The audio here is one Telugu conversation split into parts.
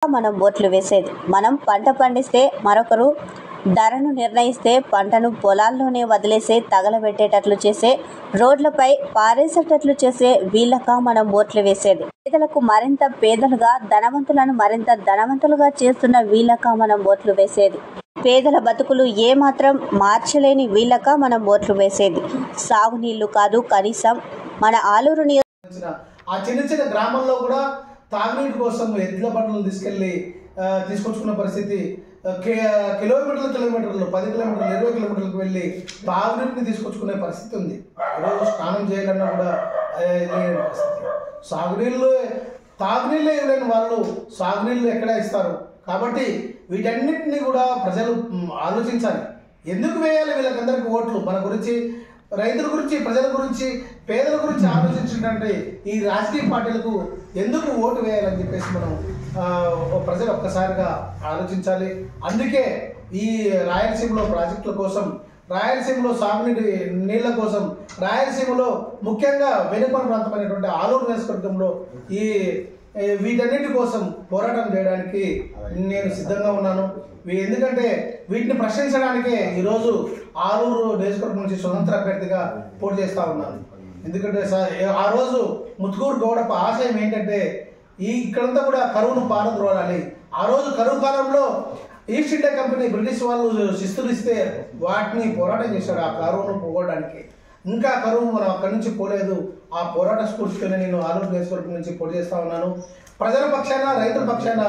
మనం ఓట్లు వేసేది. మనం పంట పండిస్తే మరొకరు ధరను నిర్ణయిస్తే పంటను పొలాల్లోనే వదిలేసే, తగలబెట్టేటట్లు చేసే, రోడ్లపై పారేసేటట్లు చేసే వీళ్ళక మనం ఓట్లు వేసేది. పేదలకు మరింత పేదలుగా, ధనవంతులను మరింత ధనవంతులుగా చేస్తున్న వీళ్ళక మనం ఓట్లు వేసేది. పేదల బతుకులు ఏమాత్రం మార్చలేని వీళ్ళక మనం ఓట్లు వేసేది. సాగునీళ్లు కాదు, కనీసం మన ఆలూరు ఆ చిన్న చిన్న గ్రామంలో కూడా తాగునీటి కోసం ఎద్దుల బండ్లను తీసుకొచ్చుకున్న పరిస్థితి. కిలోమీటర్లు 10 కిలోమీటర్లు 20 కిలోమీటర్లకు వెళ్ళి తాగునీటిని తీసుకొచ్చుకునే పరిస్థితి ఉంది. ఈరోజు స్నానం చేయాలన్నా కూడా లేని పరిస్థితి. తాగునీళ్ళే ఇవ్వలేని వాళ్ళు సాగునీళ్ళు ఎక్కడ ఇస్తారు? కాబట్టి వీటన్నిటిని కూడా ప్రజలు ఆలోచించాలి. ఎందుకు వేయాలి వీళ్ళకందరికీ ఓట్లు? మన గురించి, రైతుల గురించి, ప్రజల గురించి, పేదల గురించి ఆలోచించినటువంటి ఈ రాజకీయ పార్టీలకు ఎందుకు ఓటు వేయాలని చెప్పేసి మనం ప్రజలు ఒక్కసారిగా ఆలోచించాలి. అందుకే ఈ రాయలసీమలో ప్రాజెక్టుల కోసం, రాయలసీమలో సాగునీటి నీళ్ల కోసం, రాయలసీమలో ముఖ్యంగా వెనుకబడిన ప్రాంతమైనటువంటి ఆలూరు నియోజకవర్గంలో వీటన్నిటి కోసం పోరాటం చేయడానికి నేను సిద్ధంగా ఉన్నాను. ఎందుకంటే వీటిని ప్రశ్నించడానికే ఈరోజు ఆలూరు నియోజకవర్గం నుంచి స్వతంత్ర అభ్యర్థిగా పోటీ చేస్తూ ఉన్నాను. ఎందుకంటే ఆ రోజు ముత్తుకూరు గౌడప్ప ఆశయం ఏంటంటే ఇక్కడంతా కూడా కరువును పారద్రోలాలి. ఆ రోజు కరువు కాలంలో ఈస్ట్ ఇండియా కంపెనీ, బ్రిటిష్ వాళ్ళు శిస్తులు ఇస్తే వాటిని పోరాటం చేశారు ఆ కరువును పోగొట్టడానికి. ఇంకా కరువు మనం అక్కడి నుంచి పోలేదు. ఆ పోరాట స్ఫూర్తితోనే నేను ఆలూరు నియోజకవర్గం నుంచి పోటీ చేస్తా ఉన్నాను. ప్రజల పక్షాన, రైతుల పక్షాన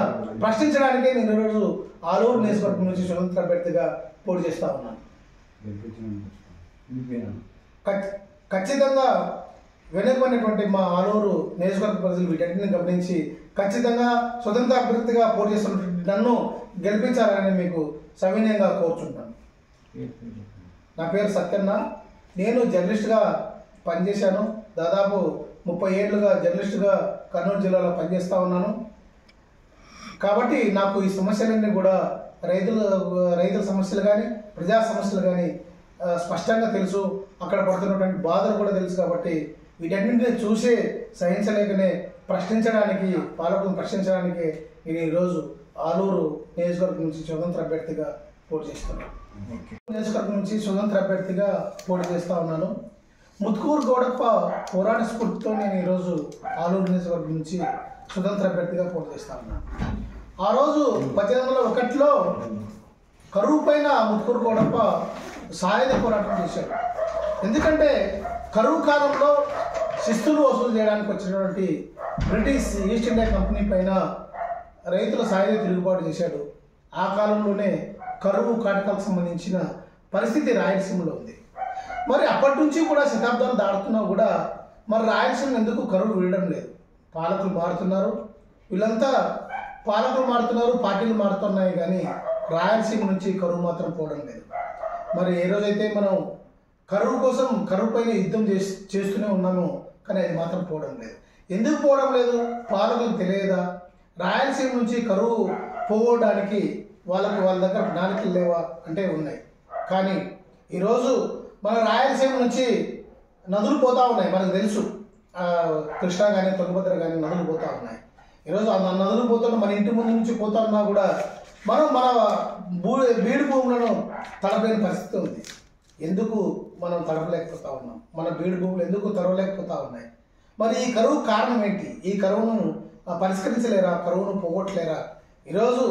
ప్రశ్నించడానికే నేను ఈరోజు ఆలూరు నియోజకవర్గం నుంచి స్వతంత్ర అభ్యర్థిగా పోటీ చేస్తా ఉన్నాను. ఖచ్చితంగా వెనుకబడినటువంటి మా ఆలూరు నియోజకవర్గ ప్రజలు వీటన్నిటిని గమనించి ఖచ్చితంగా స్వతంత్ర అభ్యర్థిగా పోటీ చేస్తున్నటువంటి నన్ను గెలిపించాలని మీకు సవినయంగా కోరుచుంటాను. నా పేరు సత్యన్న. నేను జర్నలిస్ట్గా పనిచేశాను. దాదాపు 30 ఏళ్ళుగా జర్నలిస్టుగా కర్నూలు జిల్లాలో పనిచేస్తూ ఉన్నాను. కాబట్టి నాకు ఈ సమస్యలన్నీ కూడా రైతుల సమస్యలు కానీ, ప్రజా సమస్యలు కానీ స్పష్టంగా తెలుసు. అక్కడ పడుతున్నటువంటి బాధలు కూడా తెలుసు. కాబట్టి వీటన్నింటినీ చూసే సహించలేకనే పాలకులను ప్రశ్నించడానికి నేను ఈరోజు ఆలూరు నియోజకవర్గం నుంచి స్వతంత్ర అభ్యర్థిగా పోటీ చేస్తున్నాను. నియోజకవర్గం నుంచి స్వతంత్ర అభ్యర్థిగా పోటీ చేస్తూ ఉన్నాను. ముత్తుకూరు గౌడప్ప పోరాట స్ఫూర్తితో నేను ఈరోజు ఆలూరు నియోజకవర్గం నుంచి స్వతంత్ర అభ్యర్థిగా పోటీ చేస్తూ ఉన్నాను. ఆ రోజు 1801లో కరువు పైన ముత్తుకూరు గౌడప్ప సాయుధ పోరాటం చేశాడు. ఎందుకంటే కరువు కాలంలో శిస్తులు వసూలు చేయడానికి వచ్చినటువంటి బ్రిటిష్ ఈస్ట్ ఇండియా కంపెనీ పైన రైతుల సాయుధ తిరుగుబాటు చేశాడు. ఆ కాలంలోనే కరువు కాటకాలకు సంబంధించిన పరిస్థితి రాయలసీమలో ఉంది. మరి అప్పటి నుంచి కూడా శతాబ్దాలు దాడుతున్నా కూడా మరి రాయలసీమ ఎందుకు కరువు వీడడం లేదు? పాలకులు మారుతున్నారు, పార్టీలు మారుతున్నాయి, కానీ రాయలసీమ నుంచి కరువు మాత్రం పోవడం లేదు. మరి ఏ రోజైతే మనం కరువు పైన యుద్ధం చేస్తూనే ఉన్నాము, కానీ అది మాత్రం పోవడం లేదు. ఎందుకు పోవడం లేదు? పాలకులకు తెలియదా? రాయలసీమ నుంచి కరువు పోవడానికి వాళ్ళ దగ్గర ప్రణాళికలు లేవా అంటే ఉన్నాయి. కానీ ఈరోజు మన రాయలసీమ నుంచి నదులు పోతూ ఉన్నాయి. మనకు తెలుసు, కృష్ణా కానీ, తుంగభద్ర కానీ నదులు పోతూ ఉన్నాయి. ఈరోజు ఆ నదులు పోతున్న మన ఇంటి ముందు నుంచి పోతా ఉన్నా కూడా మనం మన బీడు భూములను తడపలేని పరిస్థితి ఉంది. ఎందుకు మనం తడపలేకపోతా ఉన్నాం? మన బీడు భూములు ఎందుకు తడవలేకపోతా ఉన్నాయి? మరి ఈ కరువు కారణం ఏంటి? ఈ కరువును పరిష్కరించలేరా? కరువును పోగొట్టలేరా? ఈరోజు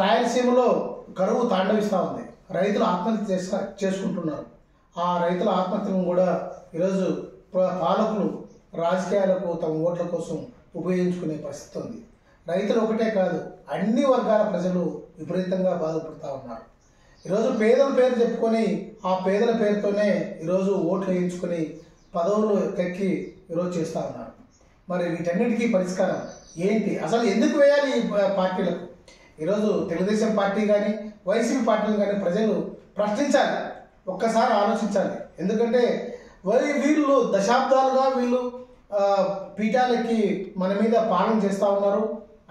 రాయలసీమలో కరువు తాండవిస్తూ ఉంది. రైతులు ఆత్మహత్య చేసుకుంటున్నారు. ఆ రైతుల ఆత్మహత్యలను కూడా ఈరోజు పాలకులు రాజకీయాలకు తమ ఓట్ల కోసం ఉపయోగించుకునే పరిస్థితి ఉంది. రైతులు ఒకటే కాదు, అన్ని వర్గాల ప్రజలు విపరీతంగా బాధపడుతూ ఉన్నారు. ఈరోజు పేదల పేరు చెప్పుకొని ఆ పేదల పేరుతోనే ఈరోజు ఓట్లు వేయించుకొని పదవులు ఎక్కి ఈరోజు చేస్తూ ఉన్నారు. మరి వీటన్నిటికీ పరిష్కారం ఏంటి? అసలు ఎందుకు వేయాలి ఈ పార్టీలకు? ఈరోజు తెలుగుదేశం పార్టీ కానీ, వైసీపీ పార్టీలు కానీ ప్రజలు ప్రశ్నించాలి, ఒక్కసారి ఆలోచించాలి. ఎందుకంటే వీళ్ళు దశాబ్దాలుగా పీఠాలకి మన మీద పాలన చేస్తూ ఉన్నారు,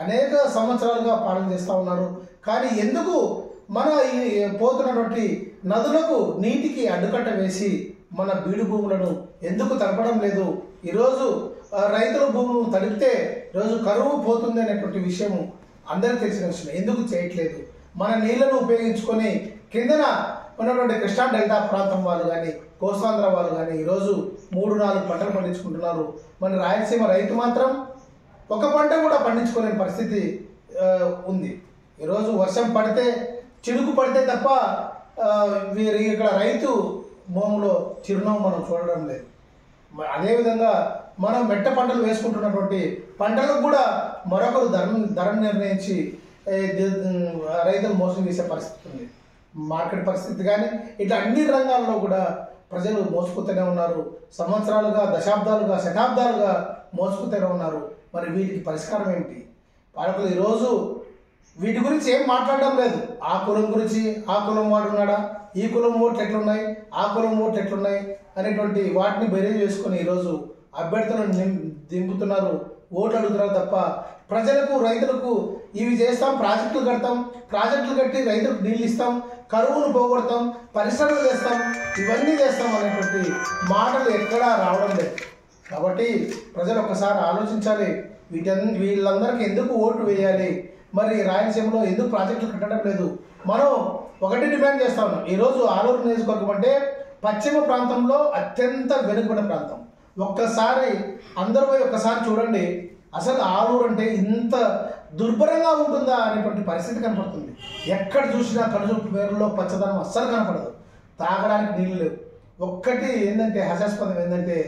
అనేక సంవత్సరాలుగా పాలన చేస్తూ ఉన్నారు. కానీ ఎందుకు మన పోతున్నటువంటి నదులకు నీటికి అడ్డుకట్ట వేసి మన బీడు భూములను ఎందుకు తడపడం లేదు? ఈరోజు రైతుల భూములను తడిపితే ఈరోజు కరువు పోతుంది అనేటువంటి విషయం అందరికీ తెలిసిన విషయం. ఎందుకు చేయట్లేదు? మన నీళ్లను ఉపయోగించుకొని కిందన ఉన్నటువంటి కృష్ణా డెల్టా ప్రాంతం వాళ్ళు కానీ, కోస్తాంధ్ర వాళ్ళు కానీ ఈరోజు 3-4 పంటలు పండించుకుంటున్నారు. మన రాయలసీమ రైతు మాత్రం ఒక పంట కూడా పండించుకోలేని పరిస్థితి ఉంది. ఈరోజు వర్షం పడితే, చినుకు పడితే తప్ప ఇక్కడ రైతు భూమిలో చిరునవ్వు మనం చూడడం లేదు. అదేవిధంగా మనం మెట్ట పంటలు వేసుకుంటున్నటువంటి పంటలకు కూడా మరొకరు ధరను నిర్ణయించి రైతులు మోసం చేసే పరిస్థితి ఉంది. మార్కెట్ పరిస్థితి కానీ ఇట్లా అన్ని రంగాల్లో కూడా ప్రజలు మోసుకుతూనే ఉన్నారు. సంవత్సరాలుగా, దశాబ్దాలుగా, శతాబ్దాలుగా మోసుకుతూనే ఉన్నారు. మరి వీటికి పరిష్కారం ఏమిటి? పాలకులు ఈరోజు వీటి గురించి ఏం మాట్లాడడం లేదు. ఆ కులం గురించి, ఆ కులం వాడు ఉన్నాడా, ఈ కులం ఓట్లు ఎట్లున్నాయి, ఆ కులం ఓట్లు ఎట్లున్నాయి అనేటువంటి వాటిని బేరీజ్ చేసుకొని ఈరోజు అభ్యర్థులను దింపుతున్నారు, ఓట్లు అడుగుతున్నారు తప్ప ప్రజలకు, రైతులకు ఇవి చేస్తాం, ప్రాజెక్టులు కడతాం, ప్రాజెక్టులు కట్టి రైతులకు నీళ్ళు ఇస్తాం, కరువును పోగొడతాం, పరిశ్రమలు చేస్తాం, ఇవన్నీ చేస్తాం అనేటువంటి మాటలు ఎక్కడా రావడం లేదు. కాబట్టి ప్రజలు ఒక్కసారి ఆలోచించాలి. వీళ్ళందరికీ ఎందుకు ఓటు వేయాలి? మరి రాయలసీమలో ఎందుకు ప్రాజెక్టులు కట్టడం లేదు? మనం ఒకటి డిమాండ్ చేస్తా ఉన్నాం. ఈరోజు ఆలూరు నియోజకవర్గం అంటే పశ్చిమ ప్రాంతంలో అత్యంత వెనుకబడిన ప్రాంతం. ఒక్కసారి అందరూ పోయి ఒక్కసారి చూడండి, అసలు ఆలూరు అంటే ఇంత దుర్భరంగా ఉంటుందా అనేటువంటి పరిస్థితి కనపడుతుంది. ఎక్కడ చూసినా కనుచూపు మేరలో పచ్చదనం అస్సలు కనపడదు. తాగడానికి నీళ్ళు లేవు. ఒక్కటి ఏంటంటే హాస్యాస్పదం ఏంటంటే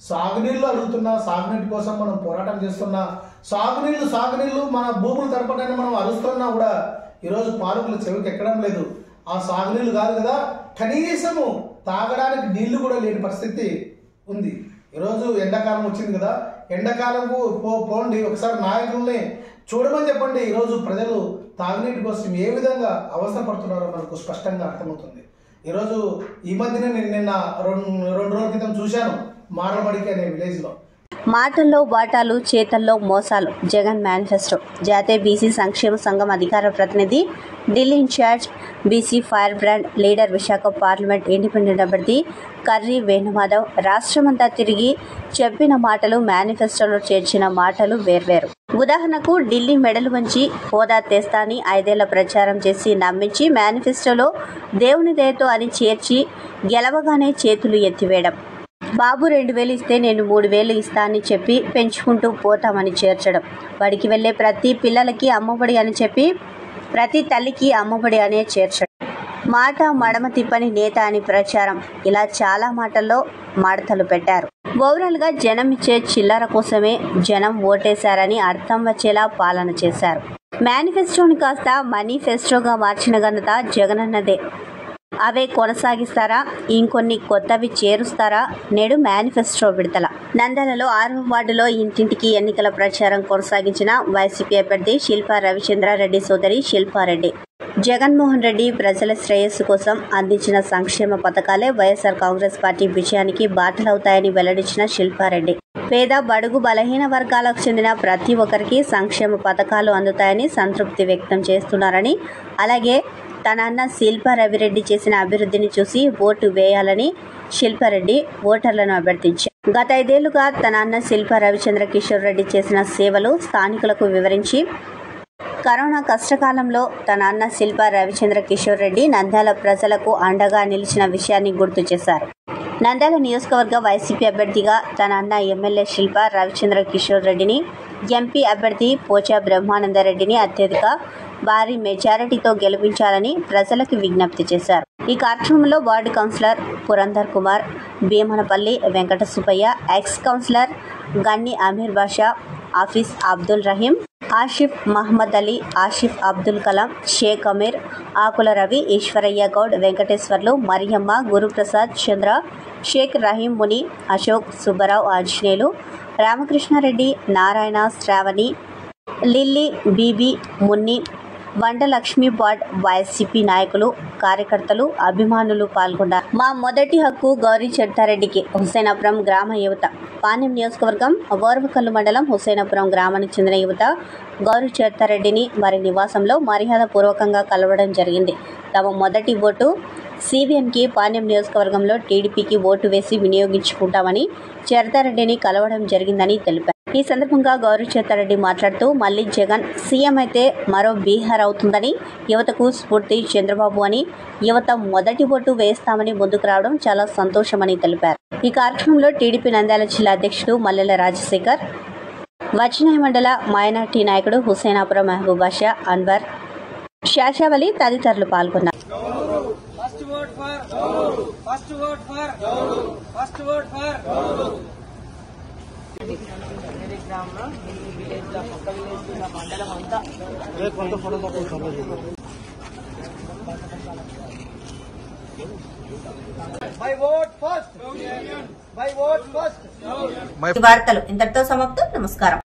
సాగునీళ్ళు అడుగుతున్నా, సాగునీటి కోసం మనం పోరాటం చేస్తున్నా, సాగునీళ్ళు మన భూములు తరపడానికి మనం అరుస్తున్నా కూడా ఈరోజు పాలకులు చెవికి ఎక్కడం లేదు. ఆ సాగునీళ్ళు కాదు కదా, కనీసము తాగడానికి నీళ్లు కూడా లేని పరిస్థితి ఉంది. ఈరోజు ఎండాకాలం వచ్చింది కదా, ఎండాకాలంకు పోండి, ఒకసారి నాయకుల్ని చూడమని చెప్పండి. ఈరోజు ప్రజలు తాగునీటి కోసం ఏ విధంగా అవస్థ పడుతున్నారో మనకు స్పష్టంగా అర్థమవుతుంది. ఈరోజు ఈ మధ్యనే నిన్న 2 రోజుల క్రితం చూశాను మారమడికి అనే విలేజ్లో. మాటల్లో వాటాలు, చేతల్లో మోసాలు. జగన్ మేనిఫెస్టో. జాతీయ బీసీ సంక్షేమ సంఘం అధికార ప్రతినిధి, Delhi incharge, BC fire brand leader, Visakha parliament independent అభ్యర్థి కర్రీ వేణుమాధవ్ రాష్ట్రమంతా తిరిగి చెప్పిన మాటలు, మేనిఫెస్టోలో చేర్చిన మాటలు వేర్వేరు. ఉదాహరణకు ఢిల్లీ మెడలు వంచి హోదా తెస్తా అని 5 ఏళ్ల ప్రచారం చేసి నమ్మించి మేనిఫెస్టోలో దేవుని దయతో అని చేర్చి గెలవగానే చేతులు ఎత్తివేయడం. బాబు 2,000 ఇస్తే నేను 3,000 ఇస్తా అని చెప్పి పెంచుకుంటూ పోతామని చేర్చడం. బడికి వెళ్లే ప్రతి పిల్లలకి అమ్మఒడి అని చెప్పి ప్రతి తల్లికి అమ్మఒడి అనే చేర్చడం. మాట మడమ తిప్పని నేత అని ప్రచారం. ఇలా చాలా మాటల్లో మడతలు పెట్టారు. ఓవరాల్గా జనం ఇచ్చే చిల్లర కోసమే జనం ఓటేశారని అర్థం వచ్చేలా పాలన చేశారు. మేనిఫెస్టోని కాస్త మనీఫెస్టోగా మార్చిన ఘనత జగనన్నదే. అవే కొనసాగిస్తారా? ఇంకొన్ని కొత్తవి చేరుస్తారా? నేడు మేనిఫెస్టో విడుదల. నంద్యాలలో 6వ వార్డులో ఇంటింటికి ఎన్నికల ప్రచారం కొనసాగించిన వైసీపీ అభ్యర్థి శిల్పా రవిచంద్రారెడ్డి సోదరి శిల్పారెడ్డి. జగన్మోహన్ రెడ్డి ప్రజల శ్రేయస్సు కోసం అందించిన సంక్షేమ పథకాలే వైఎస్ఆర్ కాంగ్రెస్ పార్టీ విజయానికి బాటలవుతాయని వెల్లడించిన శిల్పారెడ్డి, పేద, బడుగు, బలహీన వర్గాలకు చెందిన ప్రతి ఒక్కరికి సంక్షేమ పథకాలు అందుతాయని సంతృప్తి వ్యక్తం చేస్తున్నారని, అలాగే తన అన్న శిల్పా రవిరెడ్డి చేసిన అభివృద్ధిని చూసి ఓటు వేయాలని శిల్పారెడ్డి ఓటర్లను అభ్యర్థించారు. గత 5 ఏళ్లుగా తన అన్న శిల్పా రవిచంద్ర కిషోర్ రెడ్డి చేసిన సేవలు స్థానికులకు వివరించి, కరోనా కష్టకాలంలో తన అన్న శిల్పా రవిచంద్ర కిషోర్ రెడ్డి నంద్యాల ప్రజలకు అండగా నిలిచిన విషయాన్ని గుర్తు చేశారు. నంద్యాల నియోజకవర్గ వైసీపీ అభ్యర్థిగా తన అన్న ఎమ్మెల్యే శిల్పా రవిచంద్ర కిషోర్ రెడ్డిని, ఎంపీ అభ్యర్థి పోచా బ్రహ్మానందరెడ్డిని అత్యధిక భారీ మెజారిటీతో గెలిపించాలని ప్రజలకు విజ్ఞప్తి చేశారు. ఈ కార్యక్రమంలో ward councillor Purandhar Kumar, Bheemanapalli Venkata Subbaiah, ex councillor Ganni Ameer Basha, office Abdul Rahim, Asif Mohammed Ali, Asif Abdul Kalam, Sheikh Ameer, Akula Ravi, Eswaraiah Goud, Venkateswarlu, Mariyamma, Guruprasad, Chandra, Sheikh Rahim Muni, Ashok, Subbarao, Anjaneyulu, Ramakrishna Reddy, Narayana, Sravani, Lilly, Bibi, Munni, వంట లక్ష్మీ బాడ్, వైసీపీ నాయకులు, కార్యకర్తలు, అభిమానులు పాల్గొన్నారు. మా మొదటి హక్కు గౌరీ చెట్టారెడ్డికి. హుసేనాపురం గ్రామ యువత. పాణ్యం నియోజకవర్గం గోరవకల్లు మండలం హుసేనాపురం గ్రామానికి చెందిన యువత గౌరీ చెట్టారెడ్డిని వారి నివాసంలో మర్యాద పూర్వకంగా కలవడం జరిగింది. తమ మొదటి ఓటు సిబిఎన్కి పాణ్యం నియోజకవర్గంలో టీడీపీకి ఓటు వేసి వినియోగించుకుంటామని చెట్టారెడ్డిని కలవడం జరిగిందని తెలిపారు. ఈ సందర్భంగా గౌరవ్ చేతారెడ్డి మాట్లాడుతూ మళ్లీ జగన్ సీఎం అయితే మరో బీహార్ అవుతుందని, యువతకు స్ఫూర్తి చంద్రబాబు అని, యువత మొదటి ఓటు వేస్తామని ముందుకు రావడం చాలా సంతోషమని తెలిపారు. ఈ కార్యక్రమంలో టీడీపీ నంద్యాల జిల్లా అధ్యక్షుడు మల్లెల రాజశేఖర్, వజ్నాయ మండల మైనార్టీ నాయకుడు హుసేనాపురం మహబూబ్ బాషా, అన్వర్, షాషావలి తదితరులు పాల్గొన్నారు. వార్తలు ఇంతటితో సమాప్తం. నమస్కారం.